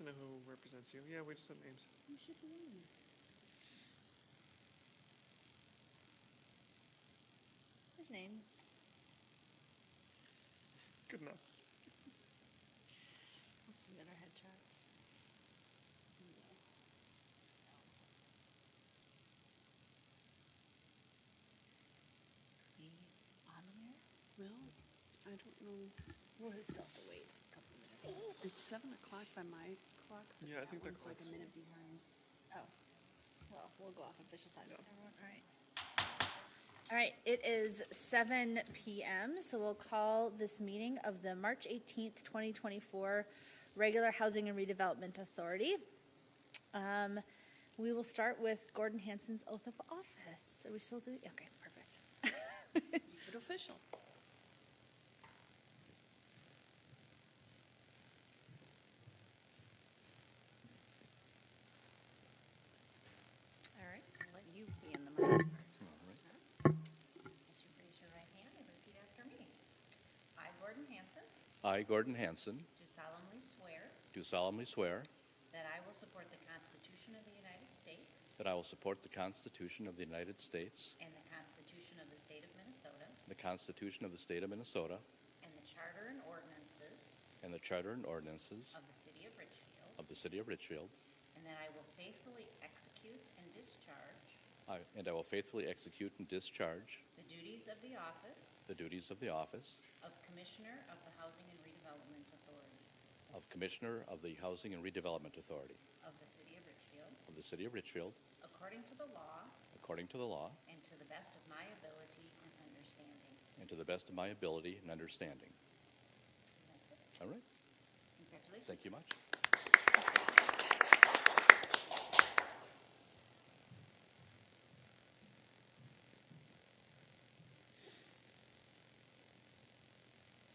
to know who represents you. Yeah, we just have names. You should be in. There's names. Good enough. We'll submit our head charts. Be on there? Well, I don't know. We'll still have to wait a couple minutes. It's 7 o'clock by my clock. But Yeah, I think that that one's like a clocks. minute behind. Oh, well, we'll go off official time. Yeah. Everyone, all right. All right, it is 7 p.m., so we'll call this meeting of the March 18th, 2024 Regular Housing and Redevelopment Authority. We will start with Gordon Hansen's oath of office. Are we still doing? Okay, perfect. Make it official. All right, I'll let you be in the mic. As you raise your right hand and repeat after me. I, Gordon Hansen, I, Gordon Hansen, do solemnly swear do solemnly swear that I will support the Constitution of the United States that I will support the Constitution of the United States, and the Constitution of the State of Minnesota, the Constitution of the State of Minnesota, and the Charter and ordinances and the Charter and ordinances of the City of Richfield, of the City of Richfield, and that I will faithfully execute and discharge and I will faithfully execute and discharge the duties of the office the duties of the office of Commissioner of the Housing and Redevelopment Authority of Commissioner of the Housing and Redevelopment Authority of the City of Richfield, of the City of Richfield, according to the law according to the law and to the best of my ability and understanding. and to the best of my ability and understanding. And that's it. All right? Congratulations. Thank you much.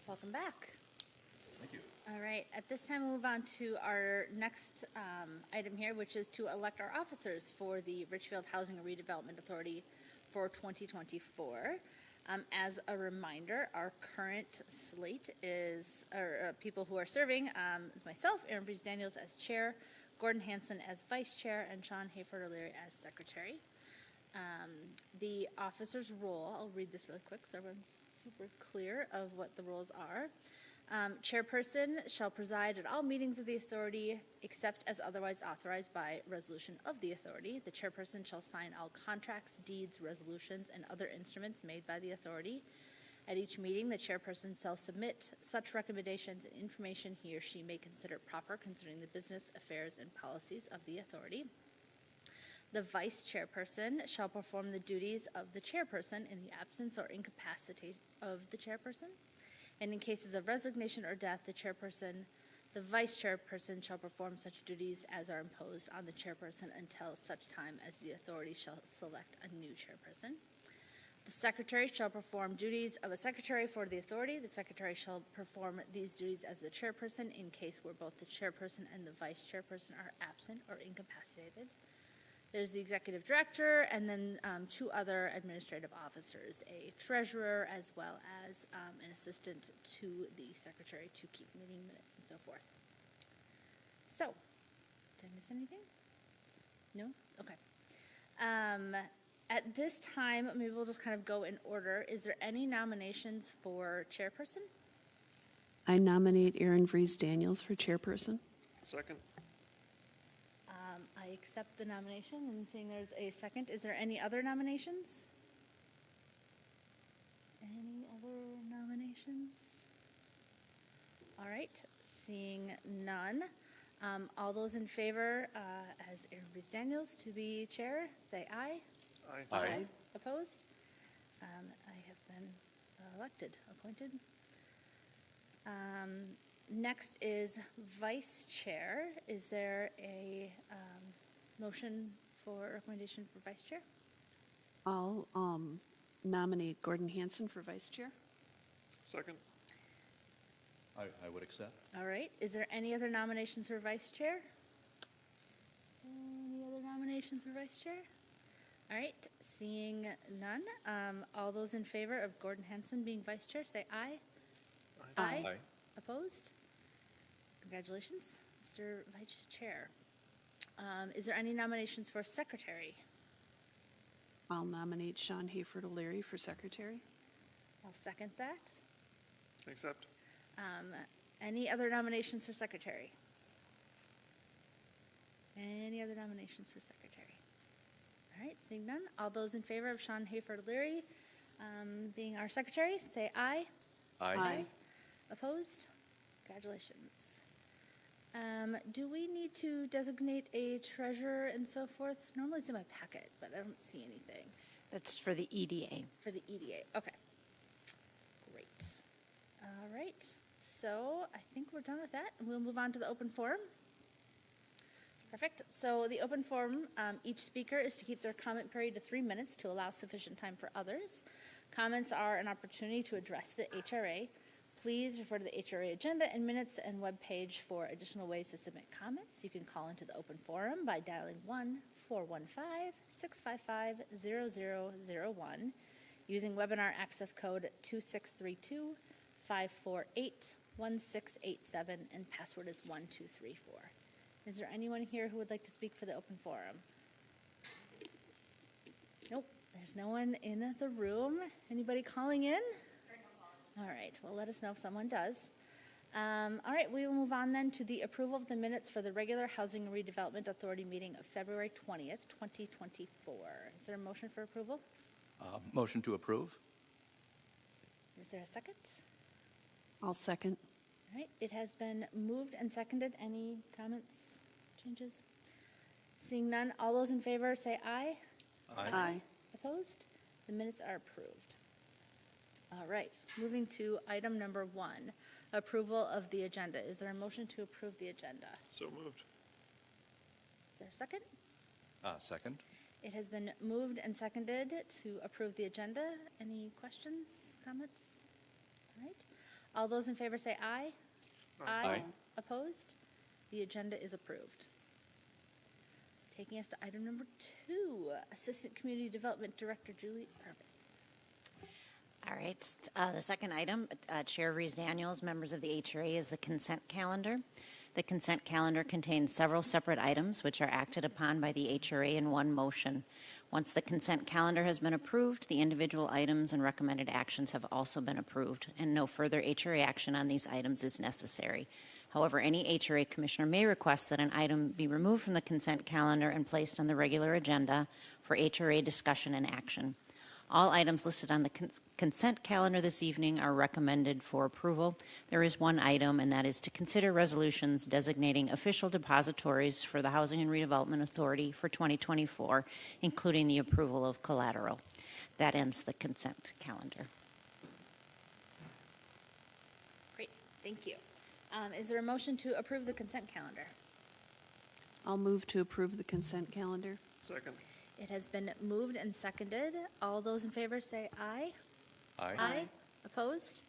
Welcome back. Thank you. All right, at this time, we'll move on to our next item here, which is to elect our officers for the Richfield Housing and Redevelopment Authority for 2024. As a reminder, our current slate is, people who are serving, myself, Erin Breeze Daniels as chair, Gordon Hansen as vice chair, and Sean Hayford O'Leary as secretary. The officer's role, I'll read this really quick so everyone's super clear of what the roles are. Chairperson shall preside at all meetings of the authority except as otherwise authorized by resolution of the authority. The chairperson shall sign all contracts, deeds, resolutions, and other instruments made by the authority. At each meeting, the chairperson shall submit such recommendations and information he or she may consider proper concerning the business, affairs, and policies of the authority. The vice chairperson shall perform the duties of the chairperson in the absence or incapacity of the chairperson. And in cases of resignation or death, the vice chairperson shall perform such duties as are imposed on the chairperson until such time as the authority shall select a new chairperson. The secretary shall perform duties of a secretary for the authority. The secretary shall perform these duties as the chairperson in case where both the chairperson and the vice chairperson are absent or incapacitated. There's the executive director, and then two other administrative officers, a treasurer, as well as an assistant to the secretary to keep meeting minutes and so forth. So, did I miss anything? No? Okay. At this time, maybe we'll just kind of go in order. Is there any nominations for chairperson? I nominate Erin Breeze Daniels for chairperson. Second. I accept the nomination, and seeing there's a second, is there any other nominations? Any other nominations? All right, seeing none. All those in favor, as Erin Breeze Daniels to be chair, say aye. Aye. Aye. Opposed? I have been elected, appointed. Next is vice chair. Is there a motion for recommendation for vice chair? I'll nominate Gordon Hansen for vice chair. Second. I would accept. All right. Is there any other nominations for vice chair? Any other nominations for vice chair? All right. Seeing none. All those in favor of Gordon Hansen being vice chair, say aye. Aye. Aye. Opposed? Congratulations. Mr. Vice Chair. Is there any nominations for secretary? I'll nominate Sean Hayford O'Leary for secretary. I'll second that. Accept. Any other nominations for secretary? Any other nominations for secretary? All right, seeing none. All those in favor of Sean Hayford Leary being our secretary, say aye. Aye. Opposed? Congratulations. Do we need to designate a treasurer and so forth? Normally it's in my packet, but I don't see anything That's for the EDA. for the EDA. Okay. Great. All right. So I think we're done with that. We'll move on to the open forum. Perfect. So the open forum, each speaker is to keep their comment period to 3 minutes to allow sufficient time for others. Comments are an opportunity to address the HRA. Please refer to the HRA agenda and minutes and webpage for additional ways to submit comments. You can call into the open forum by dialing 1-415-655-0001 using webinar access code 2632-548-1687 and password is 1234. Is there anyone here who would like to speak for the open forum? Nope, there's no one in the room. Anybody calling in? All right, well, let us know if someone does. All right, we will move on then to the approval of the minutes for the regular Housing and Redevelopment Authority meeting of February 20th, 2024. Is there a motion for approval? Motion to approve? Is there a second? I'll second. All right, it has been moved and seconded. Any comments, changes? Seeing none, all those in favor say aye. Aye. Opposed? The minutes are approved. All right, moving to item number 1, approval of the agenda. Is there a motion to approve the agenda? So moved. Is there a second? Second? It has been moved and seconded to approve the agenda. Any questions, comments? All right. All those in favor say aye. Aye. Opposed? The agenda is approved. Taking us to item number 2, Assistant Community Development Director Julie Urban. All right, the second item, Chair Rees-Daniels, members of the HRA, is the consent calendar. The consent calendar contains several separate items which are acted upon by the HRA in one motion. Once the consent calendar has been approved, the individual items and recommended actions have also been approved, and no further HRA action on these items is necessary. However, any HRA commissioner may request that an item be removed from the consent calendar and placed on the regular agenda for HRA discussion and action. All items listed on the consent calendar this evening are recommended for approval. There is one item, and that is to consider resolutions designating official depositories for the Housing and Redevelopment Authority for 2024, including the approval of collateral. That ends the consent calendar. Great, thank you. Is there a motion to approve the consent calendar? I'll move to approve the consent calendar. Second. It has been moved and seconded. All those in favor say aye. Aye. Opposed?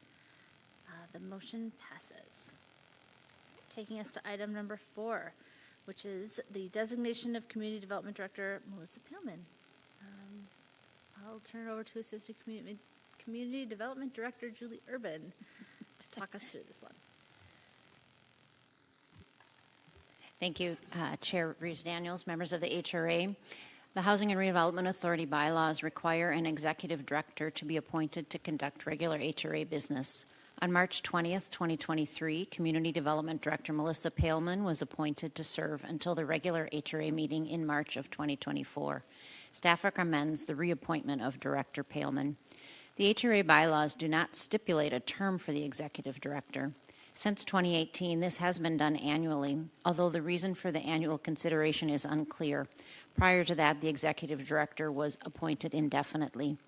The motion passes. Taking us to item number 4, which is the designation of Community Development Director Melissa Pillman. I'll turn it over to Assistant Community Development Director Julie Urban to talk us through this one. Thank you, Chair Rees-Daniels, members of the HRA. The Housing and Redevelopment Authority bylaws require an executive director to be appointed to conduct regular HRA business. On March 20th, 2023, Community Development Director Melissa Pillman was appointed to serve until the regular HRA meeting in March of 2024. Staff recommends the reappointment of Director Pillman. The HRA bylaws do not stipulate a term for the executive director. Since 2018, this has been done annually, although the reason for the annual consideration is unclear. Prior to that, the executive director was appointed indefinitely.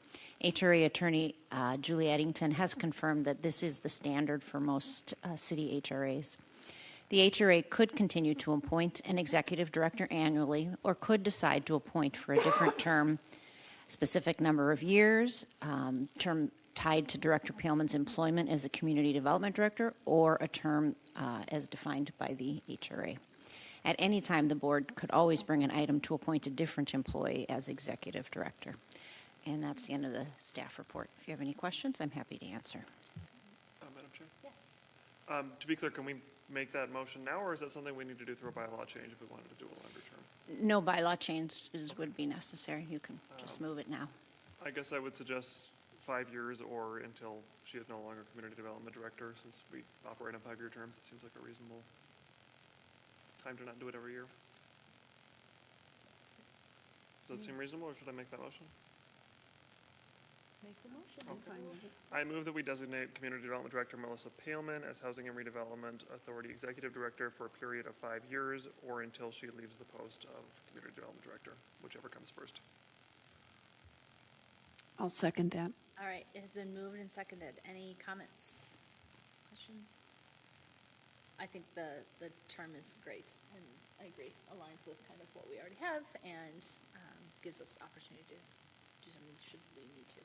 HRA attorney Julie Eddington has confirmed that this is the standard for most city HRAs. The HRA could continue to appoint an executive director annually or could decide to appoint for a different term, specific number of years, term tied to Director Pillman's employment as a community development director, or a term as defined by the HRA. At any time, the board could always bring an item to appoint a different employee as executive director. And that's the end of the staff report. If you have any questions, I'm happy to answer. Madam Chair? Yes. To be clear, can we make that motion now, or is that something we need to do through a bylaw change if we wanted to do a longer term? No bylaw changes would be necessary. You can just move it now. I guess I would suggest 5 years or until she is no longer community development director, since we operate on 5-year terms. It seems like a reasonable time to not do it every year. Does that seem reasonable, or should I make that motion? Make the motion. I'm fine with it. I move that we designate Community Development Director Melissa Paleman as Housing and Redevelopment Authority Executive Director for a period of 5 years or until she leaves the post of Community Development Director, whichever comes first. I'll second that. All right, it has been moved and seconded. Any comments, questions? I think the term is great, and I agree, aligns with kind of what we already have, and gives us opportunity to do something should we need to.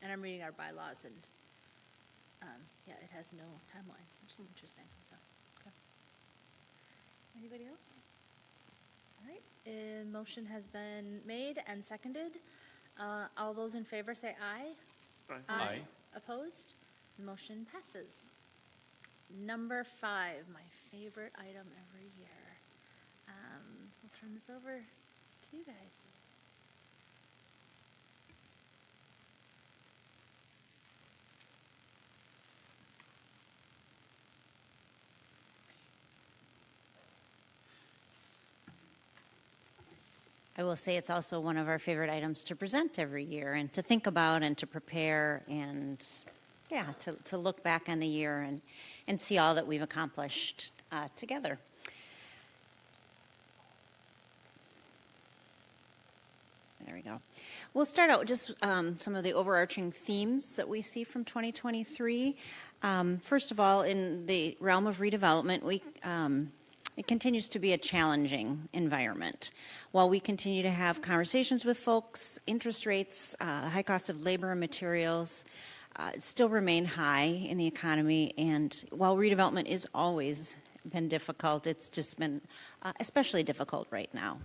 And I'm reading our bylaws, and yeah, it has no timeline, which is interesting, so, okay. Anybody else? All right, motion has been made and seconded. All those in favor say aye. Aye. Aye. Opposed? Motion passes. Number 5, my favorite item every year. We'll turn this over to you guys. I will say it's also one of our favorite items to present every year and to think about and to prepare and, yeah, to look back on the year and see all that we've accomplished together. There we go. We'll start out with just some of the overarching themes that we see from 2023. First of all, in the realm of redevelopment, it continues to be a challenging environment. While we continue to have conversations with folks, interest rates, high cost of labor and materials still remain high in the economy. And while redevelopment is always been difficult, it's just been especially difficult right now.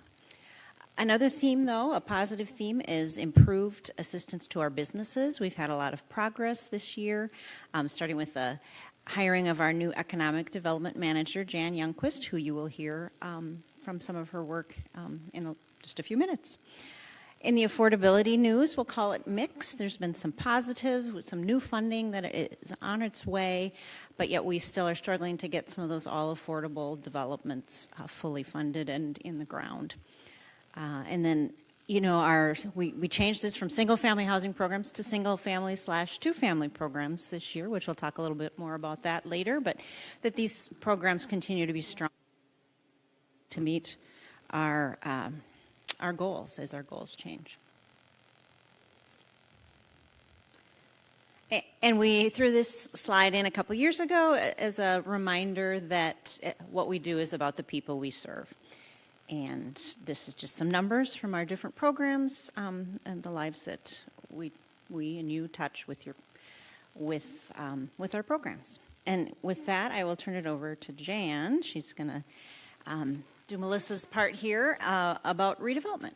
Another theme, though, a positive theme, is improved assistance to our businesses. We've had a lot of progress this year, starting with the hiring of our new economic development manager, Jan Youngquist, who you will hear from some of her work in just a few minutes. In the affordability news, we'll call it mixed. There's been some positive, with some new funding that is on its way, but yet we still are struggling to get some of those all-affordable developments fully funded and in the ground. And then, you know, we changed this from single-family housing programs to single-family / two-family programs this year, which we'll talk a little bit more about that later, but that these programs continue to be strong to meet our goals as our goals change. And we threw this slide in a couple years ago as a reminder that what we do is about the people we serve. And this is just some numbers from our different programs and the lives that we and you touch with our programs. And with that, I will turn it over to Jan. She's going to do Melissa's part here about redevelopment.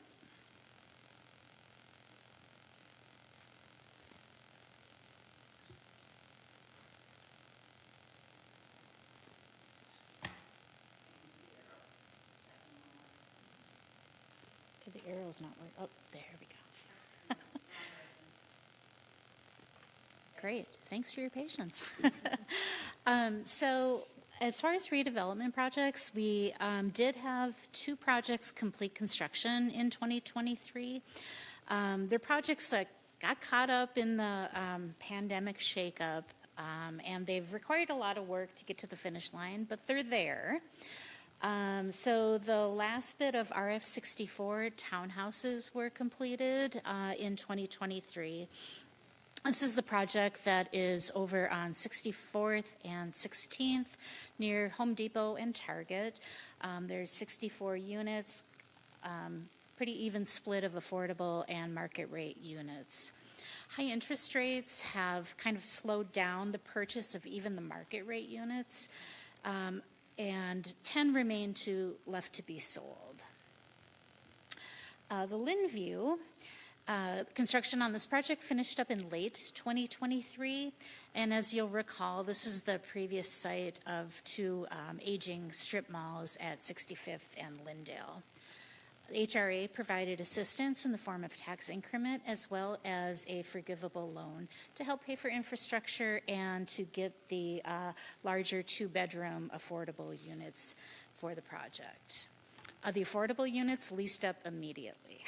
The arrow's not working. Oh, there we go. Great. Thanks for your patience. So as far as redevelopment projects, we did have 2 projects complete construction in 2023. They're projects that got caught up in the pandemic shakeup, and they've required a lot of work to get to the finish line, but they're there. So the last bit of RF64 townhouses were completed in 2023. This is the project that is over on 64th and 16th near Home Depot and Target. There's 64 units, pretty even split of affordable and market rate units. High interest rates have kind of slowed down the purchase of even the market rate units. And 10 remain left to be sold. The Lynnview Construction on this project finished up in late 2023, and as you'll recall, this is the previous site of two aging strip malls at 65th and Lyndale. The HRA provided assistance in the form of tax increment as well as a forgivable loan to help pay for infrastructure and to get the larger two-bedroom affordable units for the project. The affordable units leased up immediately.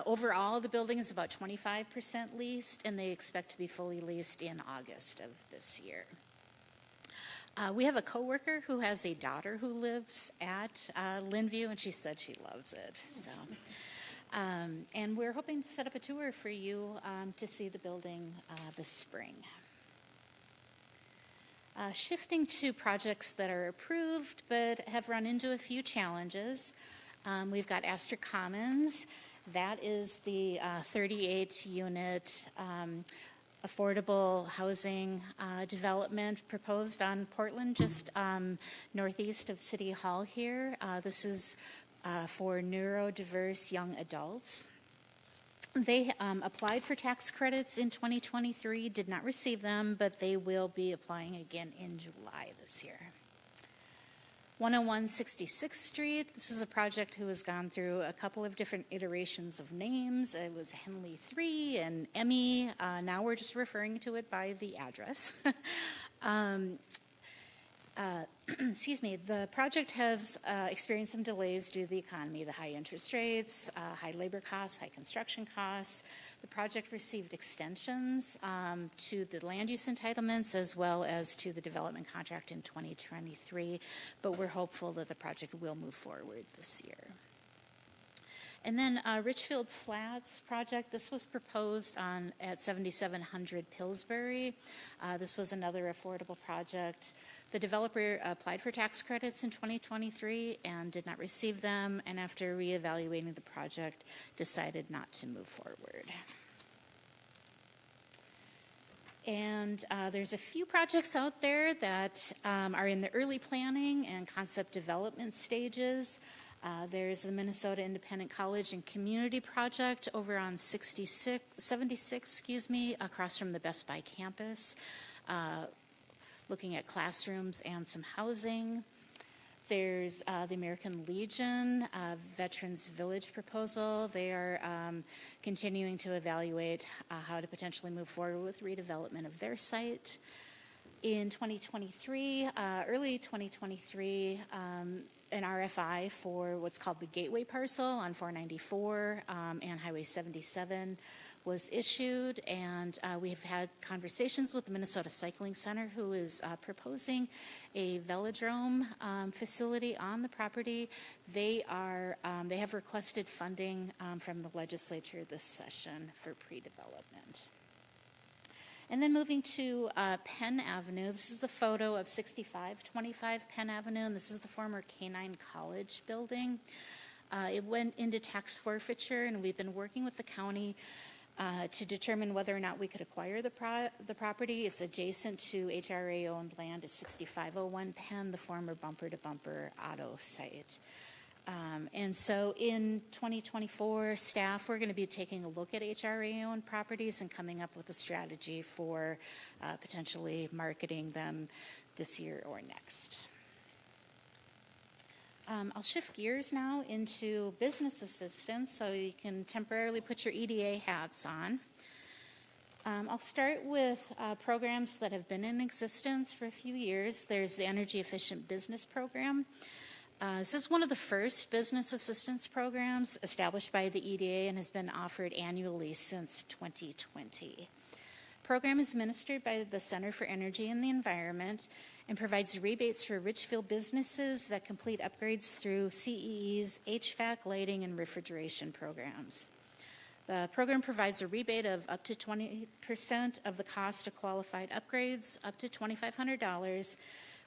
Overall, the building is about 25% leased, and they expect to be fully leased in August of this year. We have a coworker who has a daughter who lives at Lynnview, and she said she loves it. So, and we're hoping to set up a tour for you to see the building this spring. Shifting to projects that are approved but have run into a few challenges. We've got Astor Commons. That is the 38-unit affordable housing development proposed on Portland, just northeast of City Hall here. This is for neurodiverse young adults. They applied for tax credits in 2023, did not receive them, but they will be applying again in July this year. 101 66th Street, this is a project who has gone through a couple of different iterations of names. It was Henley 3 and Emmy. Now we're just referring to it by the address. Excuse me, the project has experienced some delays due to the economy, the high interest rates, high labor costs, high construction costs. The project received extensions to the land use entitlements as well as to the development contract in 2023, but we're hopeful that the project will move forward this year. And then Richfield Flats project, this was proposed at 7700 Pillsbury. This was another affordable project. The developer applied for tax credits in 2023 and did not receive them, and after reevaluating the project, decided not to move forward. And there's a few projects out there that are in the early planning and concept development stages. There's the Minnesota Independent College and Community Project over on 76, across from the Best Buy campus, looking at classrooms and some housing. There's the American Legion Veterans Village proposal. They are continuing to evaluate how to potentially move forward with redevelopment of their site. In 2023, early 2023, an RFI for what's called the Gateway Parcel on 494 and Highway 77 was issued, and we have had conversations with the Minnesota Cycling Center, who is proposing a velodrome facility on the property. They have requested funding from the legislature this session for pre-development. And then moving to Penn Avenue, this is the photo of 6525 Penn Avenue, and this is the former Canine College building. It went into tax forfeiture, and we've been working with the county to determine whether or not we could acquire the property. It's adjacent to HRA-owned land at 6501 Penn, the former Bumper to Bumper auto site. And so in 2024, staff, we're going to be taking a look at HRA-owned properties and coming up with a strategy for potentially marketing them this year or next. I'll shift gears now into business assistance so you can temporarily put your EDA hats on. I'll start with programs that have been in existence for a few years. There's the Energy Efficient Business Program. This is one of the first business assistance programs established by the EDA and has been offered annually since 2020. The program is administered by the Center for Energy and the Environment and provides rebates for Richfield businesses that complete upgrades through CEE's HVAC, lighting, and refrigeration programs. The program provides a rebate of up to 20% of the cost of qualified upgrades, up to $2,500,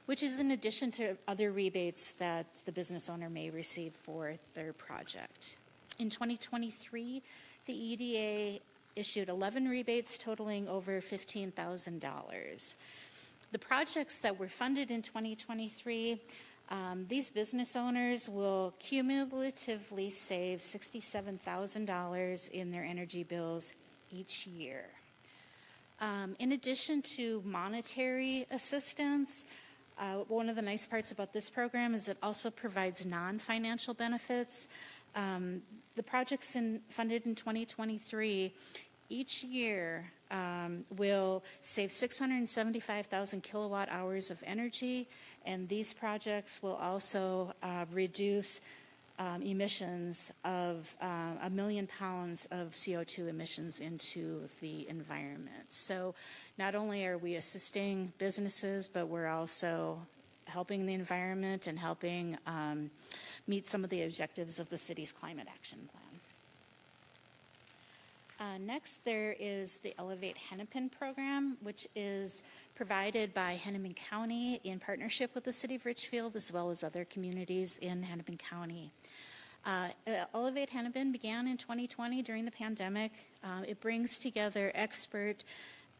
which is in addition to other rebates that the business owner may receive for their project. In 2023, the EDA issued 11 rebates totaling over $15,000. The projects that were funded in 2023 These business owners will cumulatively save $67,000 in their energy bills each year. In addition to monetary assistance, one of the nice parts about this program is it also provides non-financial benefits. The projects funded in 2023 each year will save 675,000 kilowatt hours of energy, and these projects will also reduce emissions of 1 million pounds of CO2 emissions into the environment. So not only are we assisting businesses, but we're also helping the environment and helping meet some of the objectives of the city's climate action plan. Next, there is the Elevate Hennepin program, which is provided by Hennepin County in partnership with the City of Richfield, as well as other communities in Hennepin County. Elevate Hennepin began in 2020 during the pandemic. It brings together expert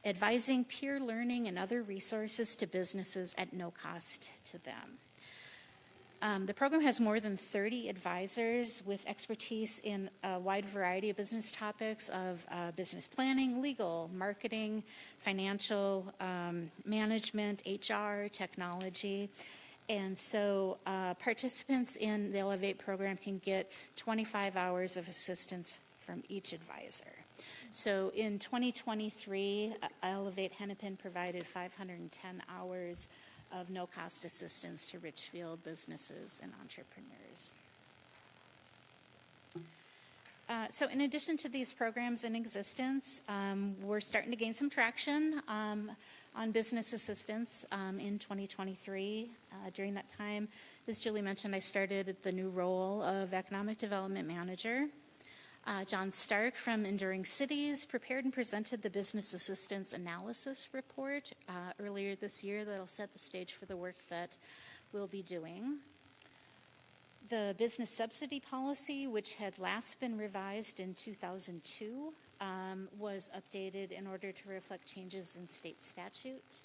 advising, peer learning, and other resources to businesses at no cost to them. The program has more than 30 advisors with expertise in a wide variety of business topics of business planning, legal, marketing, financial management, HR, technology. And so participants in the Elevate program can get 25 hours of assistance from each advisor. So in 2023, Elevate Hennepin provided 510 hours of no-cost assistance to Richfield businesses and entrepreneurs. So in addition to these programs in existence, we're starting to gain some traction on business assistance in 2023. During that time, as Julie mentioned, I started the new role of Economic Development Manager. John Stark from Enduring Cities prepared and presented the Business Assistance Analysis Report earlier this year that'll set the stage for the work that we'll be doing. The business subsidy policy, which had last been revised in 2002, was updated in order to reflect changes in state statute.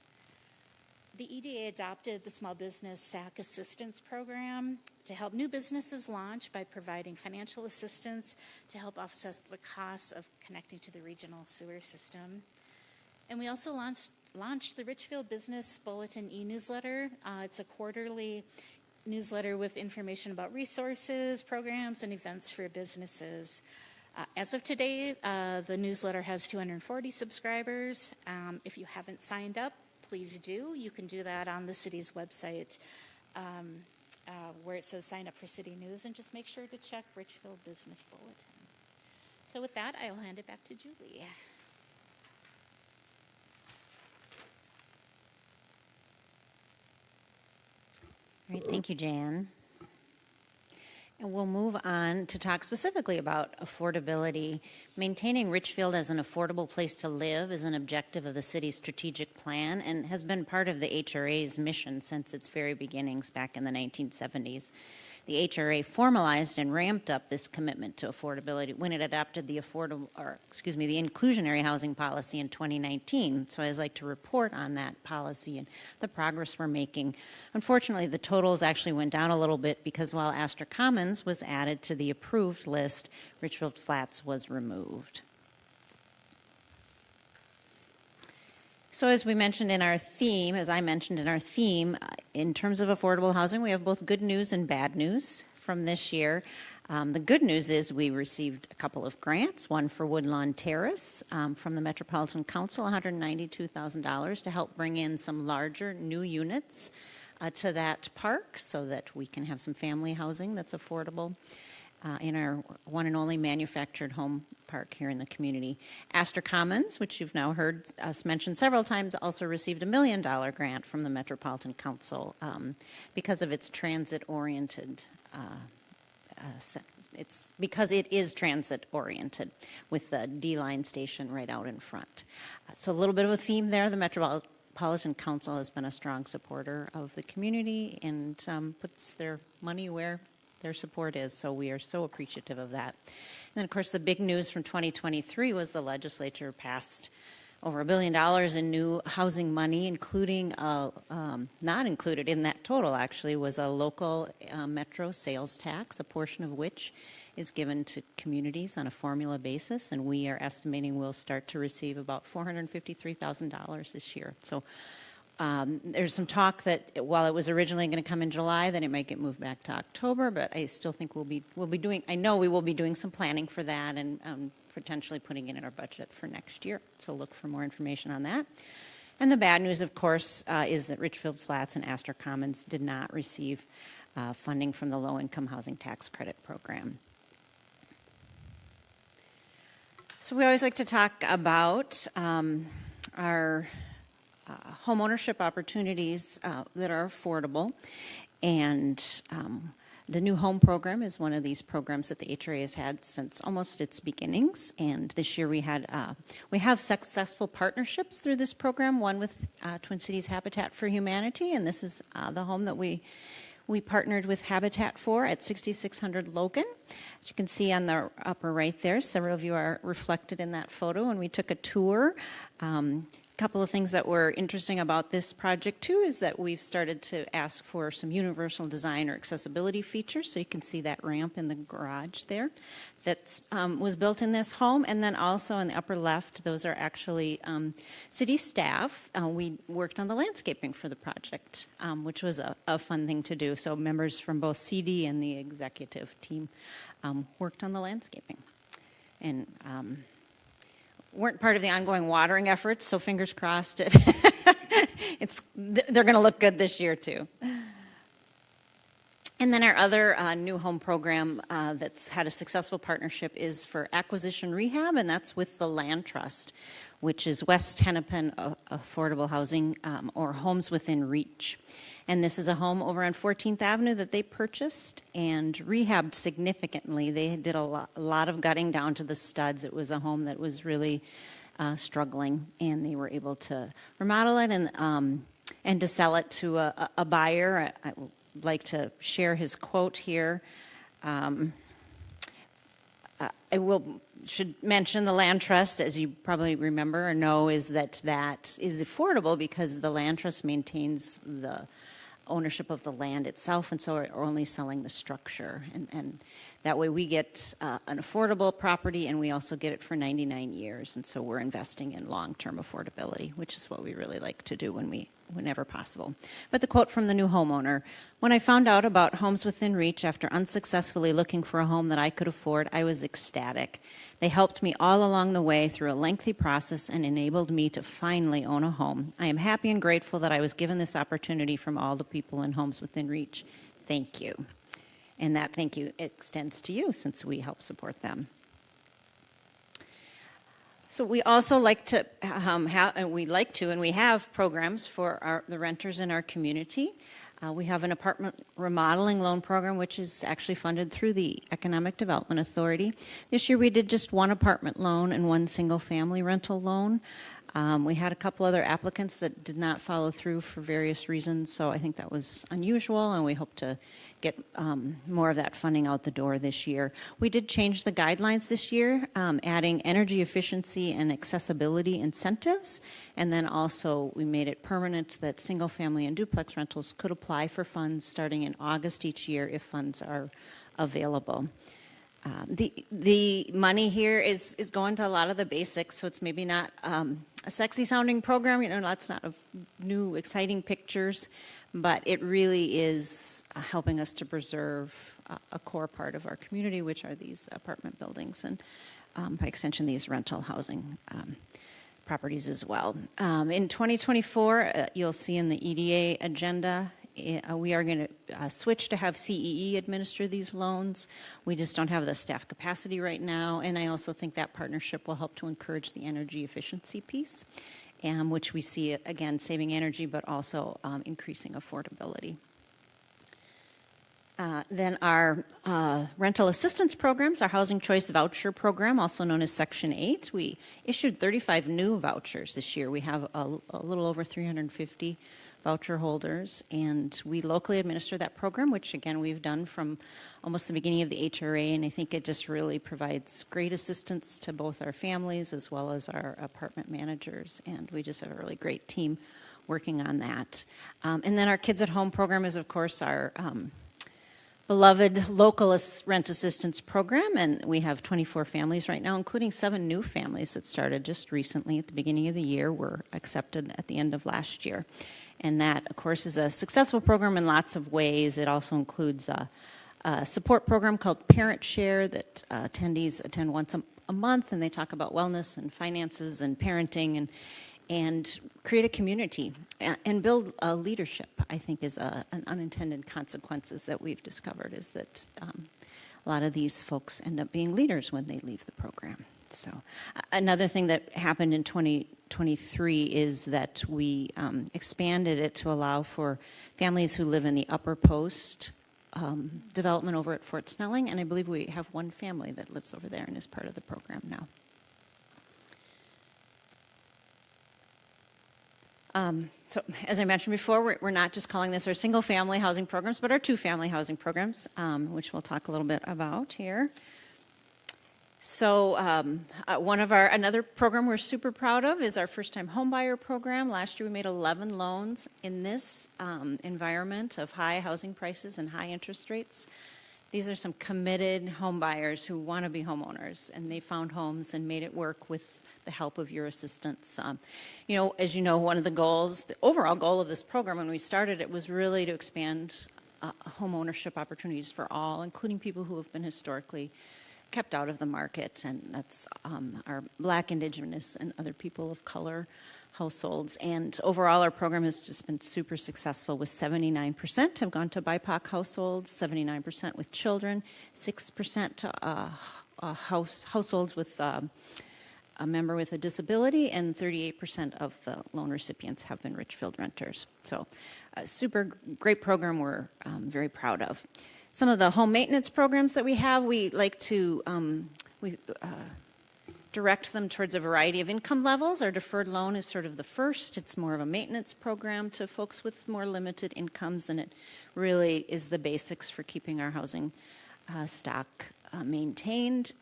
The EDA adopted the Small Business SAC Assistance Program to help new businesses launch by providing financial assistance to help offset the costs of connecting to the regional sewer system. And we also launched the Richfield Business Bulletin e-newsletter. It's a quarterly newsletter with information about resources, programs, and events for businesses. As of today, the newsletter has 240 subscribers. If you haven't signed up, please do. You can do that on the city's website where it says sign up for city news, and just make sure to check Richfield Business Bulletin. So with that, I'll hand it back to Julie. All right, thank you, Jan. And we'll move on to talk specifically about affordability. Maintaining Richfield as an affordable place to live is an objective of the city's strategic plan and has been part of the HRA's mission since its very beginnings back in the 1970s. The HRA formalized and ramped up this commitment to affordability when it adopted the inclusionary housing policy in 2019. So I'd like to report on that policy and the progress we're making. Unfortunately, the totals actually went down a little bit because while Astor Commons was added to the approved list, Richfield Flats was removed. So as we mentioned in our theme, in terms of affordable housing, we have both good news and bad news from this year. The good news is we received a couple of grants, one for Woodlawn Terrace from the Metropolitan Council, $192,000 to help bring in some larger new units to that park so that we can have some family housing that's affordable in our one and only manufactured home park here in the community. Astor Commons, which you've now heard us mention several times, also received $1 million grant from the Metropolitan Council because of its transit-oriented because it is transit-oriented with the D-line station right out in front. So a little bit of a theme there. The Metropolitan Council has been a strong supporter of the community and puts their money where their support is, so we are so appreciative of that. And then, of course, the big news from 2023 was the legislature passed over $1 billion in new housing money, including, not included in that total actually, was a local metro sales tax, a portion of which is given to communities on a formula basis, and we are estimating we'll start to receive about $453,000 this year. So there's some talk that while it was originally going to come in July, then it might get moved back to October, but I still think we'll be doing, I know we will be doing some planning for that and potentially putting it in our budget for next year. So look for more information on that. And the bad news, of course, is that Richfield Flats and Astor Commons did not receive funding from the Low-Income Housing Tax Credit Program. So we always like to talk about our home ownership opportunities that are affordable, and the new home program is one of these programs that the HRA has had since almost its beginnings. And this year we have successful partnerships through this program. One with Twin Cities Habitat for Humanity, and this is the home that we partnered with Habitat for at 6600 Logan. As you can see on the upper right there, several of you are reflected in that photo, and we took a tour. A couple of things that were interesting about this project too is that we've started to ask for some universal design or accessibility features. So you can see that ramp in the garage there that was built in this home. And then also in the upper left, those are actually city staff. We worked on the landscaping for the project, which was a fun thing to do. So members from both CD and the executive team worked on the landscaping. And weren't part of the ongoing watering efforts, so fingers crossed they're going to look good this year too. And then our other new home program that's had a successful partnership is for acquisition rehab, and that's with the Land Trust, which is West Hennepin Affordable Housing, or Homes Within Reach. And this is a home over on 14th Avenue that they purchased and rehabbed significantly. They did a lot of gutting down to the studs. It was a home that was really struggling, and they were able to remodel it and to sell it to a buyer. I would like to share his quote here. Should mention the Land Trust, as you probably remember or know, is that is affordable because the Land Trust maintains the ownership of the land itself, and so we're only selling the structure. And that way we get an affordable property, and we also get it for 99 years. And so we're investing in long-term affordability, which is what we really like to do whenever possible. But the quote from the new homeowner: "When I found out about Homes Within Reach after unsuccessfully looking for a home that I could afford, I was ecstatic. They helped me all along the way through a lengthy process and enabled me to finally own a home. I am happy and grateful that I was given this opportunity from all the people in Homes Within Reach. Thank you." And that thank you extends to you, since we help support them. So we also like to and we have programs for the renters in our community. We have an apartment remodeling loan program, which is actually funded through the Economic Development Authority. This year we did just one apartment loan and one single family rental loan. We had a couple other applicants that did not follow through for various reasons, so I think that was unusual, and we hope to get more of that funding out the door this year. We did change the guidelines this year, adding energy efficiency and accessibility incentives, and then also we made it permanent that single family and duplex rentals could apply for funds starting in August each year if funds are available. The money here is going to a lot of the basics, so it's maybe not a sexy sounding program, lots not of new exciting pictures, but it really is helping us to preserve a core part of our community, which are these apartment buildings and by extension these rental housing properties as well. In 2024, you'll see in the EDA agenda, we are going to switch to have CEE administer these loans. We just don't have the staff capacity right now, and I also think that partnership will help to encourage the energy efficiency piece, which we see, again, saving energy, but also increasing affordability. Then our rental assistance programs, our Housing Choice Voucher Program, also known as Section 8. We issued 35 new vouchers this year. We have a little over 350 voucher holders, and we locally administer that program, which again we've done from almost the beginning of the HRA, and I think it just really provides great assistance to both our families as well as our apartment managers, and we just have a really great team working on that. And then our Kids at Home program is, of course, our beloved local rent assistance program, and we have 24 families right now, including 7 new families that started just recently at the beginning of the year, were accepted at the end of last year. And that, of course, is a successful program in lots of ways. It also includes a support program called Parent Share that attendees attend once a month, and they talk about wellness and finances and parenting and create a community and build leadership, I think, is an unintended consequences that we've discovered, is that a lot of these folks end up being leaders when they leave the program. So another thing that happened in 2023 is that we expanded it to allow for families who live in the Upper Post development over at Fort Snelling, and I believe we have one family that lives over there and is part of the program now. So as I mentioned before, we're not just calling this our single-family housing programs, but our two-family housing programs, which we'll talk a little bit about here. So another program we're super proud of is our first-time homebuyer program. Last year we made 11 loans in this environment of high housing prices and high interest rates. These are some committed home buyers who want to be homeowners, and they found homes and made it work with the help of your assistance. As you know, one of the goals, the overall goal of this program when we started it, was really to expand home ownership opportunities for all, including people who have been historically kept out of the market, and that's our Black, Indigenous, and other people of color households. And overall, our program has just been super successful, with 79% have gone to BIPOC households, 79% with children, 6% to households with a member with a disability, and 38% of the loan recipients have been Richfield renters. So a super great program we're very proud of. Some of the home maintenance programs that we have, we like to direct them towards a variety of income levels. Our deferred loan is sort of the first. It's more of a maintenance program to folks with more limited incomes, and it really is the basics for keeping our housing stock maintained.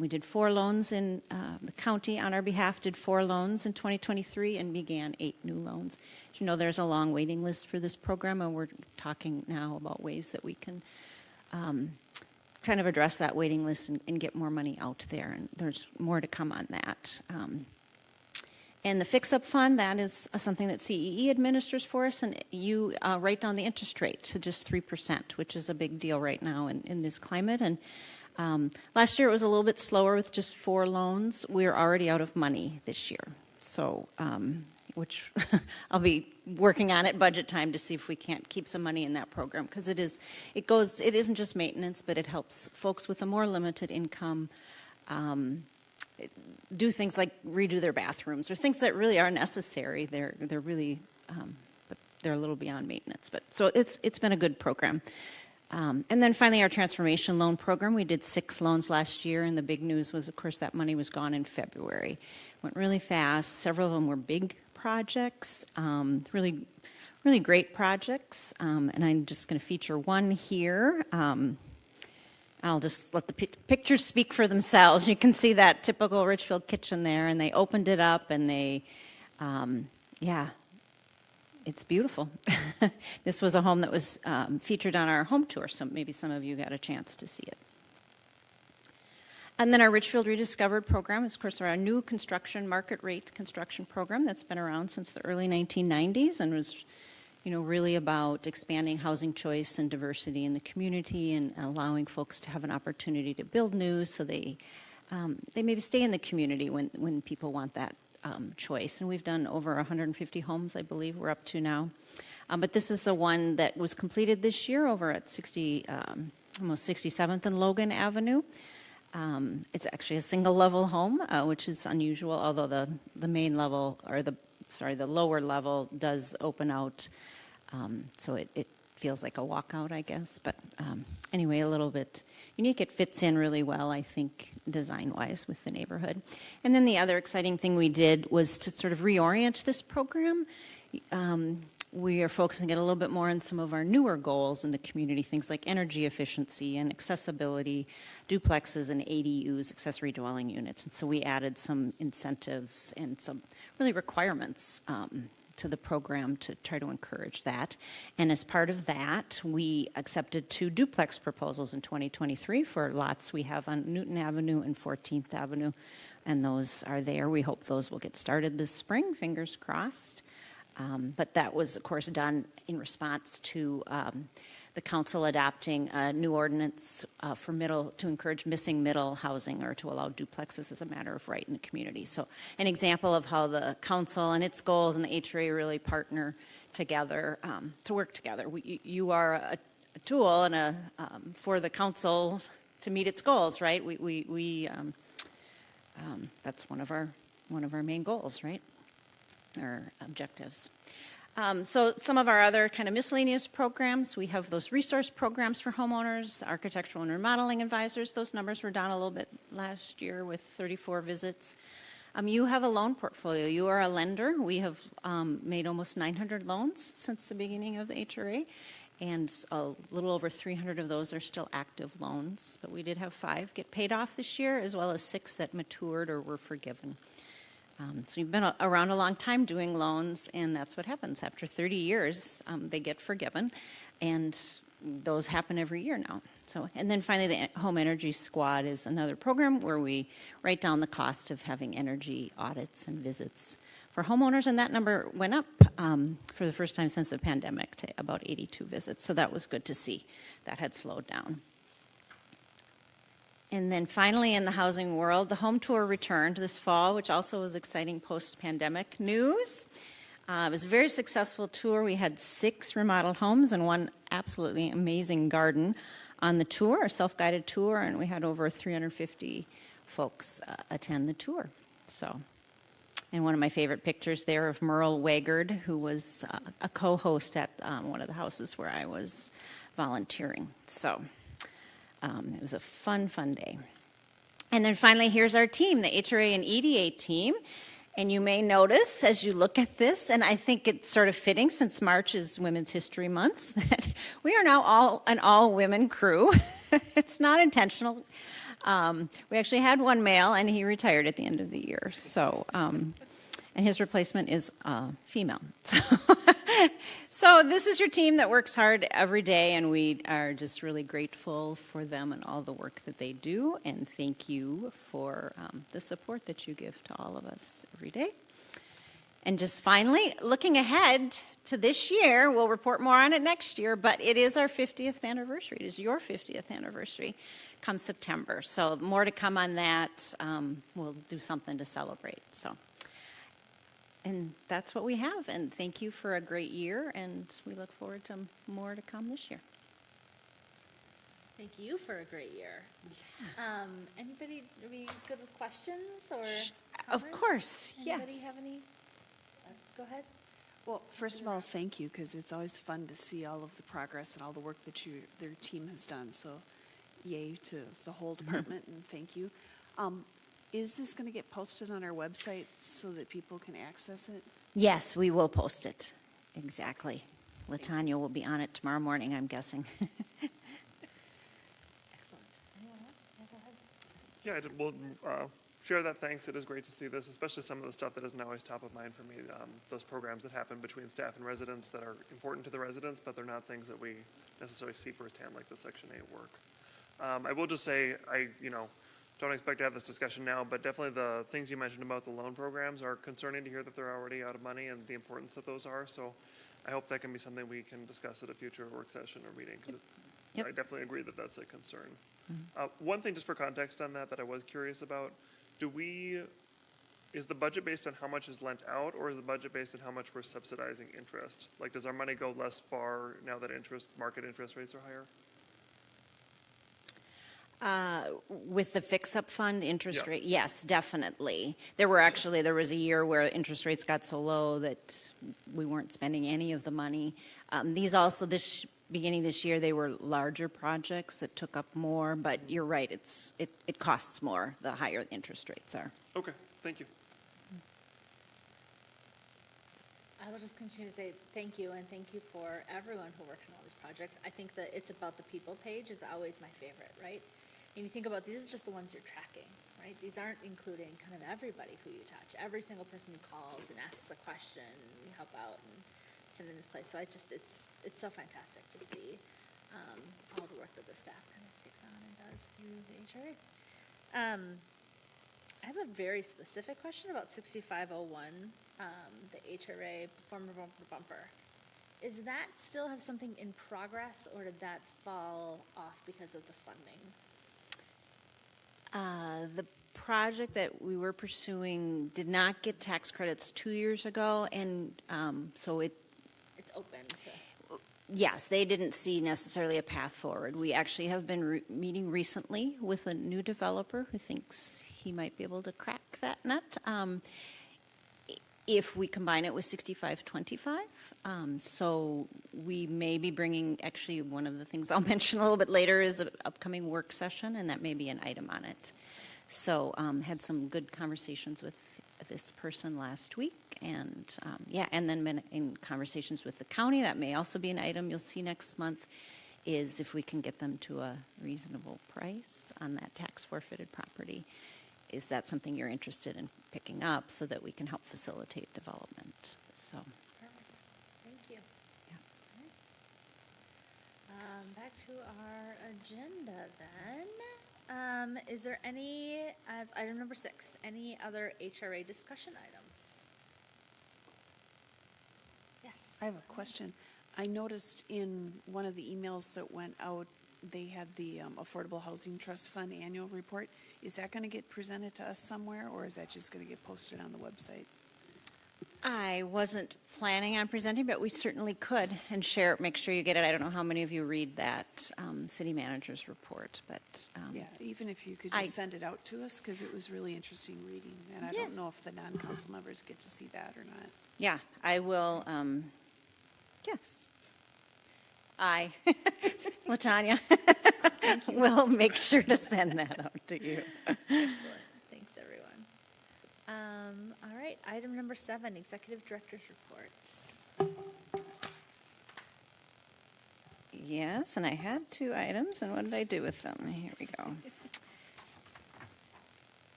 We did 4 loans in the county on our behalf, did 4 loans in 2023 and began 8 new loans. As you know, there's a long waiting list for this program, and we're talking now about ways that we can kind of address that waiting list and get more money out there, and there's more to come on that. And the Fix-Up Fund, that is something that CEE administers for us, and you write down the interest rate to just 3%, which is a big deal right now in this climate. And last year it was a little bit slower with just 4 loans. We're already out of money this year, so which I'll be working on at budget time to see if we can't keep some money in that program, because it isn't just maintenance, but it helps folks with a more limited income do things like redo their bathrooms or things that really are necessary. They're really but they're a little beyond maintenance, but so it's been a good program. And then finally, our transformation loan program. We did 6 loans last year, and the big news was, of course, that money was gone in February. Went really fast. Several of them were big projects, really great projects, and I'm just going to feature one here. I'll just let the pictures speak for themselves. You can see that typical Richfield kitchen there, and they opened it up, and they, it's beautiful. This was a home that was featured on our home tour, so maybe some of you got a chance to see it. And then our Richfield Rediscovered program is, of course, our new construction, market rate construction program that's been around since the early 1990s and was, really about expanding housing choice and diversity in the community and allowing folks to have an opportunity to build new, so they maybe stay in the community when people want that choice. And we've done over 150 homes, I believe we're up to now. But this is the one that was completed this year over at almost 67th and Logan Avenue. It's actually a single-level home, which is unusual, although the main level, or the lower level does open out, so it feels like a walkout, I guess. But anyway, a little bit unique. It fits in really well, I think, design-wise with the neighborhood. And then the other exciting thing we did was to sort of reorient this program. we are focusing it a little bit more on some of our newer goals in the community, things like energy efficiency and accessibility, duplexes and ADUs, accessory dwelling units. And so we added some incentives and some really requirements to the program to try to encourage that. And as part of that, we accepted 2 duplex proposals in 2023 for lots we have on Newton Avenue and 14th Avenue. And those are there. We hope those will get started this spring, fingers crossed. But that was, of course, done in response to the council adopting a new ordinance to encourage missing middle housing or to allow duplexes as a matter of right in the community. So an example of how the council and its goals and the HRA really partner together to work together. You are a tool and for the council to meet its goals, right? That's one of our main goals, right? Or objectives. So some of our other kind of miscellaneous programs, we have those resource programs for homeowners, architectural and remodeling advisors. Those numbers were down a little bit last year with 34 visits. You have a loan portfolio. You are a lender. We have made almost 900 loans since the beginning of the HRA, and a little over 300 of those are still active loans. But we did have 5 get paid off this year, as well as 6 that matured or were forgiven. So you've been around a long time doing loans, and that's what happens. After 30 years, they get forgiven, and those happen every year now. So, and then finally, the Home Energy Squad is another program where we write down the cost of having energy audits and visits for homeowners, and that number went up for the first time since the pandemic to about 82 visits. So that was good to see. That had slowed down. And then finally, in the housing world, the home tour returned this fall, which also was exciting post-pandemic news. It was a very successful tour. We had 6 remodeled homes and 1 absolutely amazing garden on the tour, a self-guided tour, and we had over 350 folks attend the tour. So, and one of my favorite pictures there of Merle Wagard, who was a co-host at one of the houses where I was volunteering. So. It was a fun day. And then finally, here's our team, the HRA and EDA team. And you may notice as you look at this, and I think it's sort of fitting since March is Women's History Month, that we are now an all-women crew. It's not intentional. We actually had 1 male, and he retired at the end of the year. So, and his replacement is female. So this is your team that works hard every day, and we are just really grateful for them and all the work that they do, and thank you for the support that you give to all of us every day. And just finally, looking ahead to this year, we'll report more on it next year, but it is our 50th anniversary. It is your 50th anniversary come September. So more to come on that. We'll do something to celebrate. So. And that's what we have, and thank you for a great year, and we look forward to more to come this year. Thank you for a great year. Yeah. Anybody, are we good with questions or comments? Of course, Anybody yes. have any? Go ahead. Well, first of all, thank you, because it's always fun to see all of the progress and all the work that their team has done. So yay to the whole department, and thank you. Is this going to get posted on our website so that people can access it? Yes, we will post it. Exactly. Latanya will be on it tomorrow morning, I'm guessing. Excellent. Anyone else? Go ahead. Yeah, we'll share that thanks. It is great to see this, especially some of the stuff that isn't always top of mind for me. Those programs that happen between staff and residents that are important to the residents, but they're not things that we necessarily see firsthand, like the Section 8 work. I will just say, don't expect to have this discussion now, but definitely the things you mentioned about the loan programs are concerning to hear that they're already out of money and the importance that those are. So I hope that can be something we can discuss at a future work session or meeting, because Yep. I definitely agree that that's a concern. One thing just for context on that I was curious about, is the budget based on how much is lent out, or is the budget based on how much we're subsidizing interest? Like, does our money go less far now that market interest rates are higher? With the fix-up fund interest Yeah. rate, yes, definitely. There was a year where interest rates got so low that we weren't spending any of the money. Beginning this year, they were larger projects that took up more, but you're right, it costs more the higher the interest rates are. Okay, thank you. I will just continue to say thank you, and thank you for everyone who works on all these projects. I think that it's about the people page is always my favorite, right? And you think about, these are just the ones you're tracking, right? These aren't including kind of everybody who you touch, every single person who calls and asks a question, and you help out and send in this place. So it's so fantastic to see all the work that the staff kind of takes on and does through the HRA. I have a very specific question about 6501, the HRA Performer Bumper Bumper. Is that still have something in progress, or did that fall off because of the funding? The project that we were pursuing did not get tax credits 2 years ago, and so It's open to, yes, they didn't see necessarily a path forward. We actually have been meeting recently with a new developer who thinks he might be able to crack that nut if we combine it with 6525. So we may be bringing, actually, one of the things I'll mention a little bit later is an upcoming work session, and that may be an item on it. So had some good conversations with this person last week, and and then been in conversations with the county. That may also be an item you'll see next month, is if we can get them to a reasonable price on that tax forfeited property. Is that something you're interested in picking up so that we can help facilitate development? So, perfect. Thank you. yeah. All right. Back to our agenda then. Is there any, as item number 6, any other HRA discussion items? Yes. I have a question. I noticed in one of the emails that went out, they had the Affordable Housing Trust Fund annual report. Is that going to get presented to us somewhere, or is that just going to get posted on the website? I wasn't planning on presenting, but we certainly could and share, make sure you get it. I don't know how many of you read that city manager's report, but Yeah, even if you could I- just send it out to us, because it was really interesting reading. And I Yeah. don't know if the non-council members get to see that or not. yeah, I will, yes. I, Latanya, will make sure to send that out to you. Excellent. Thanks, everyone. All right, item number 7, Executive Director's Reports. Yes, and I had 2 items, and what did I do with them? Here we go.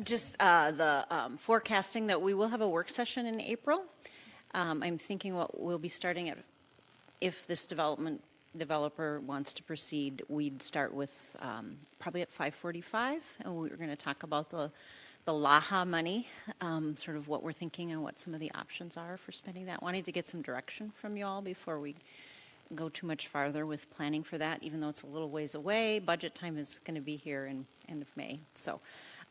Just the forecasting that we will have a work session in April. I'm thinking what we'll be starting at, if this developer wants to proceed, we'd start with probably at 5:45, and we're going to talk about the LAHA money, sort of what we're thinking and what some of the options are for spending that. Wanting to get some direction from you all before we go too much farther with planning for that, even though it's a little ways away. Budget time is going to be here in end of May. So,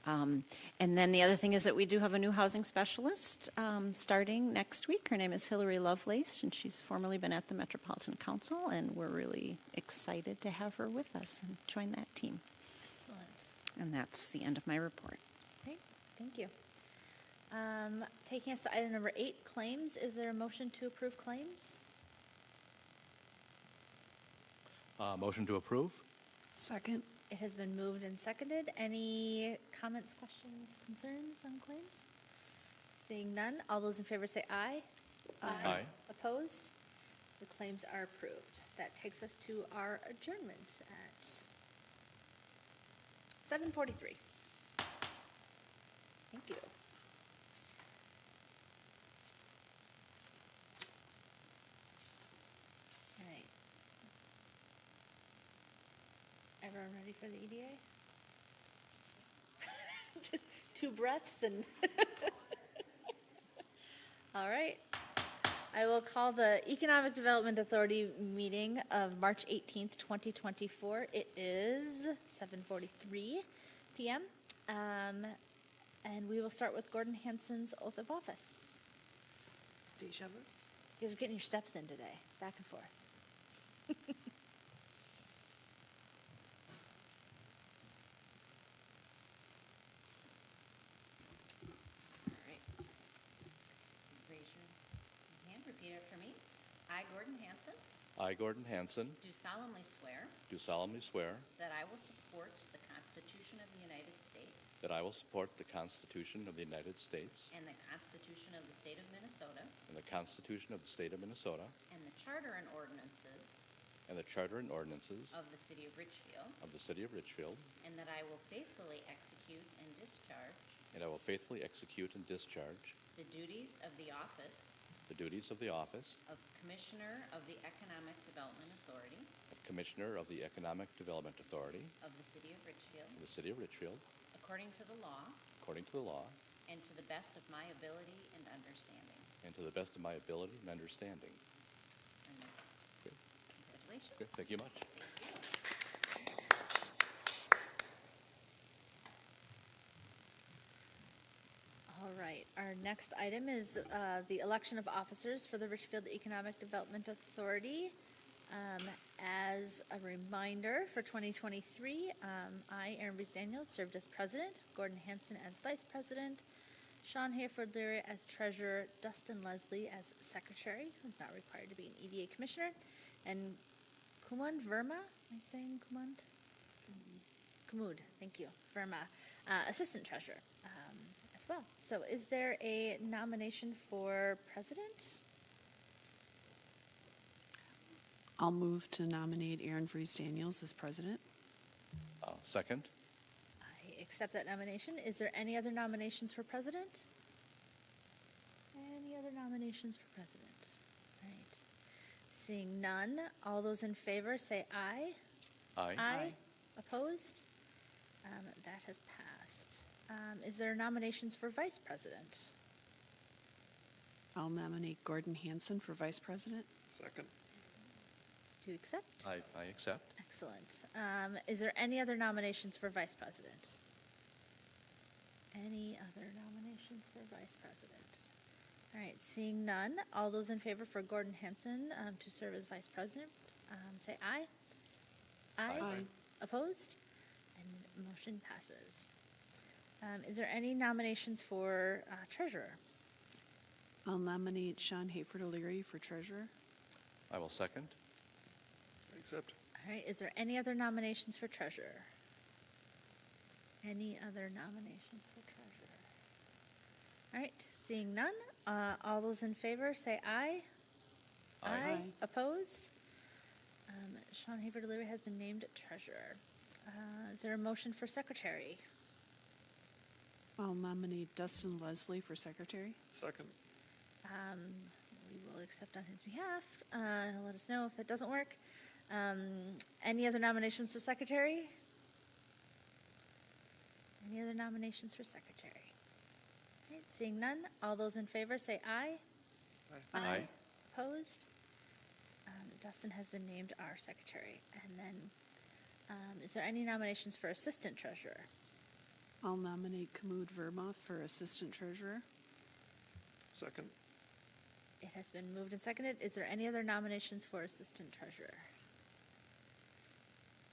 and then the other thing is that we do have a new housing specialist starting next week. Her name is Hillary Lovelace, and she's formerly been at the Metropolitan Council, and we're really excited to have her with us and join that team. Excellent. And that's the end of my report. Great, thank you. Taking us to item number 8, claims. Is there a motion to approve claims? Motion to approve? Second? It has been moved and seconded. Any comments, questions, concerns on claims? Seeing none, all those in favor say aye. Aye. Opposed? The claims are approved. That takes us to our adjournment at 7:43. Thank you. All right. Everyone ready for the EDA? 2 breaths and all right. I will call the Economic Development Authority meeting of March 18th, 2024. It is 7:43 p.m. And we will start with Gordon Hansen's oath of office. Deja vu? You guys are getting your steps in today, back and forth. All right. Raise your hand, repeat after me. I, Gordon Hansen, I, Gordon Hanson, do solemnly swear do solemnly swear that I will support the Constitution of the United States that I will support the Constitution of the United States and the Constitution of the State of Minnesota and the Constitution of the State of Minnesota and the Charter and ordinances and the Charter and ordinances of the City of Richfield, of the City of Richfield, and that I will faithfully execute and discharge and I will faithfully execute and discharge the duties of the office of Commissioner of the Economic Development Authority Commissioner of the Economic Development Authority of the City of Richfield, of the City of Richfield, according to the law according to the law and to the best of my ability and understanding. and to the best of my ability and understanding. And Good. congratulations. Good. Thank you much. All right, our next item is the election of officers for the Richfield Economic Development Authority. As a reminder, for 2023, I, Aaron Reese Daniels, served as president, Gordon Hanson as vice president, Sean Hayford Leary as treasurer, Dustin Leslie as secretary, who's not required to be an EDA commissioner, and Kumund Verma, am I saying Kumund? Kumud, thank you, Verma, assistant treasurer as well. So is there a nomination for president? I'll move to nominate Aaron Vries Daniels as president. Second. I accept that nomination. Is there any other nominations for president? Any other nominations for president? Right. Seeing none, all those in favor say aye. Aye. Aye. Opposed? That has passed. Is there nominations for vice president? I'll nominate Gordon Hanson for vice president. Second. Do you accept? I accept. Excellent. Is there any other nominations for vice president? Any other nominations for vice president? All right, seeing none, all those in favor for Gordon Hanson to serve as vice president, say aye. Aye. Aye. Opposed? And motion passes. Is there any nominations for treasurer? I'll nominate Sean Hayford O'Leary for treasurer. I will second. I accept. All right, is there any other nominations for treasurer? Any other nominations for treasurer? All right, seeing none, all those in favor say aye. Aye. Opposed? Sean Hayford O'Leary has been named treasurer. Is there a motion for secretary? I'll nominate Dustin Leslie for secretary. Second. We will accept on his behalf. He'll let us know if it doesn't work. Any other nominations for secretary? Any other nominations for secretary? All right, seeing none, all those in favor say aye. Aye. Aye. Opposed? Dustin has been named our secretary. And then, is there any nominations for assistant treasurer? I'll nominate Kumud Verma for assistant treasurer. Second. It has been moved and seconded. Is there any other nominations for assistant treasurer?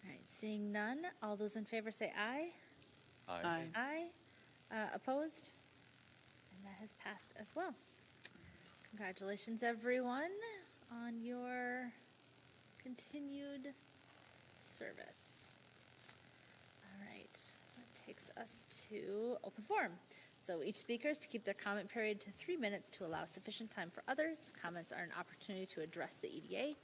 All right, seeing none, all those in favor say aye. Aye. Aye. Opposed? And that has passed as well. Congratulations, everyone, on your continued service. All right, that takes us to open forum. So each speaker is to keep their comment period to 3 minutes to allow sufficient time for others. Comments are an opportunity to address the EDA.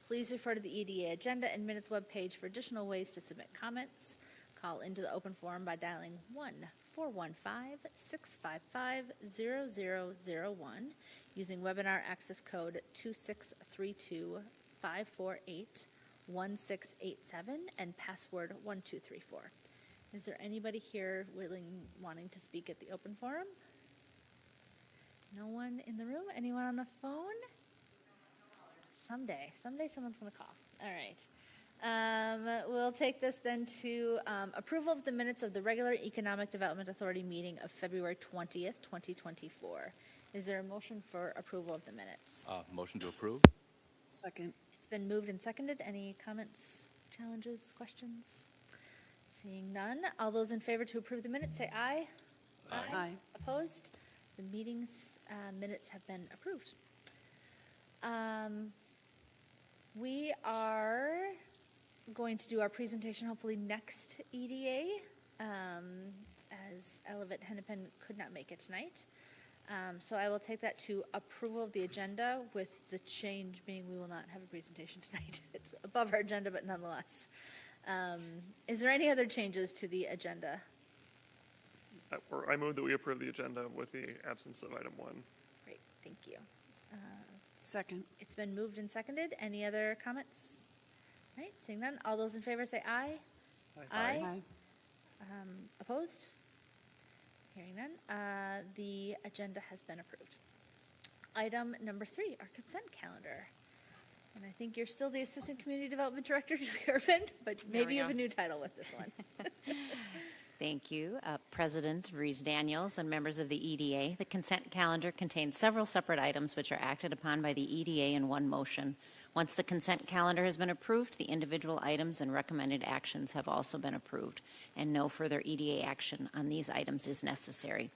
Please refer to the EDA agenda and minutes webpage for additional ways to submit comments. Call into the open forum by dialing 1-415-655-0001 using webinar access code 2632-548-1687 and password 1234. Is there anybody here wanting to speak at the open forum? No one in the room? Anyone on the phone? Someday someone's going to call. All right. We'll take this then to approval of the minutes of the regular Economic Development Authority meeting of February 20th, 2024. Is there a motion for approval of the minutes? Motion to approve? Second. It's been moved and seconded. Any comments, challenges, questions? Seeing none, all those in favor to approve the minutes say aye. Aye. Opposed? The meeting's minutes have been approved. We are going to do our presentation hopefully next EDA, as Elevate Hennepin could not make it tonight. So I will take that to approval of the agenda, with the change being we will not have a presentation tonight. It's above our agenda, but nonetheless. Is there any other changes to the agenda? I move that we approve the agenda with the absence of item 1. Great, thank you. Second. It's been moved and seconded. Any other comments? All right, seeing none. All those in favor say aye. Aye. Aye. Opposed? Hearing none. The agenda has been approved. Item number 3, our consent calendar. And I think you're still the Assistant Community Development Director, Julie Urban, but maybe you have a new title with this one. Thank you, President Reese Daniels and members of the EDA. The consent calendar contains several separate items which are acted upon by the EDA in one motion. Once the consent calendar has been approved, the individual items and recommended actions have also been approved, and no further EDA action on these items is necessary.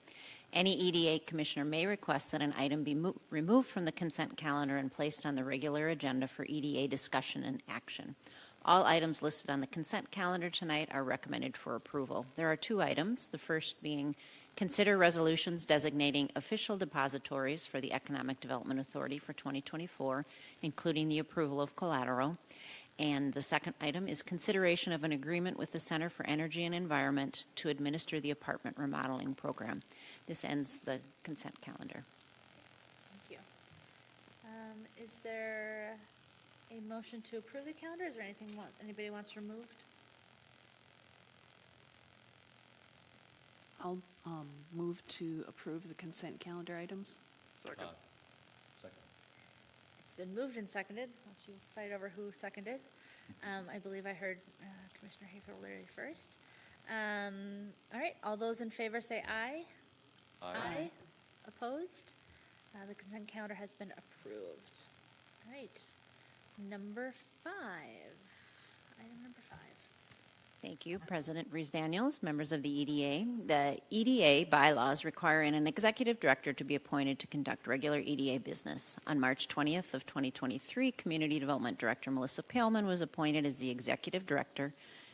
Any EDA commissioner may request that an item be removed from the consent calendar and placed on the regular agenda for EDA discussion and action. All items listed on the consent calendar tonight are recommended for approval. There are 2 items, the first being consider resolutions designating official depositories for the Economic Development Authority for 2024, including the approval of collateral. And the second item is consideration of an agreement with the Center for Energy and Environment to administer the apartment remodeling program. This ends the consent calendar. Thank you. Is there a motion to approve the calendar? Is there anything anybody wants removed? I'll move to approve the consent calendar items. Second. Second. It's been moved and seconded. Once you fight over who seconded. I believe I heard Commissioner Hayfield first. All right, all those in favor say aye. Aye. Opposed? The consent calendar has been approved. All right, number 5. Item number 5. Thank you, President Reese Daniels, members of the EDA. The EDA bylaws require an executive director to be appointed to conduct regular EDA business. On March 20th of 2023, Community Development Director Melissa Paleman was appointed as the executive director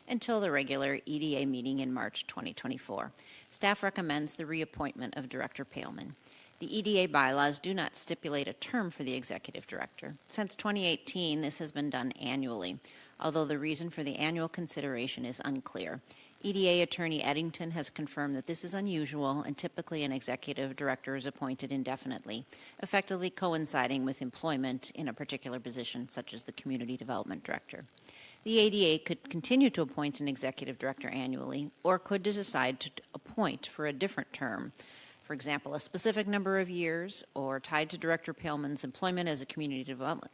until the regular EDA meeting in March 2024. Staff recommends the reappointment of Director Paleman. The EDA bylaws do not stipulate a term for the executive director. Since 2018, this has been done annually, although the reason for the annual consideration is unclear. EDA Attorney Eddington has confirmed that this is unusual, and typically an executive director is appointed indefinitely, effectively coinciding with employment in a particular position, such as the Community Development Director. The ADA could continue to appoint an executive director annually, or could decide to appoint for a different term. For example, a specific number of years, or tied to Director Paleman's employment as a Community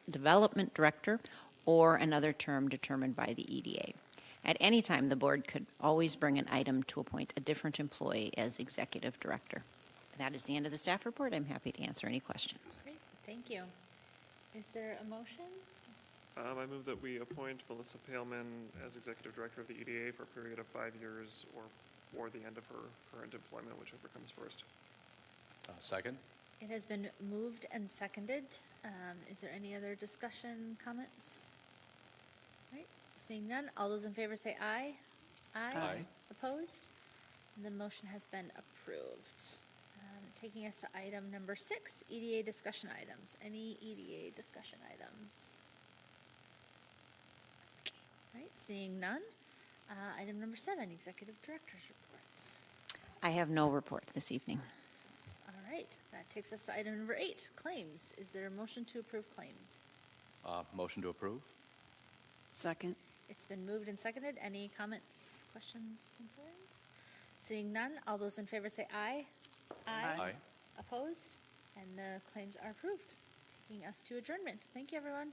Development Director, or another term determined by the EDA. At any time, the board could always bring an item to appoint a different employee as executive director. That is the end of the staff report. I'm happy to answer any questions. Great, thank you. Is there a motion? I move that we appoint Melissa Paleman as executive director of the EDA for a period of 5 years or the end of her current employment, whichever comes first. Second. It has been moved and seconded. Is there any other discussion, comments? All right, seeing none, all those in favor say aye. Aye. Opposed? The motion has been approved. Taking us to item number 6, EDA discussion items. Any EDA discussion items? All right, seeing none. Item number 7, executive director's report. I have no report this evening. Excellent. All right, that takes us to item number 8, claims. Is there a motion to approve claims? Motion to approve. Second. It's been moved and seconded. Any comments, questions, concerns? Seeing none, all those in favor say aye. Aye. Opposed? And the claims are approved. Taking us to adjournment. Thank you, everyone.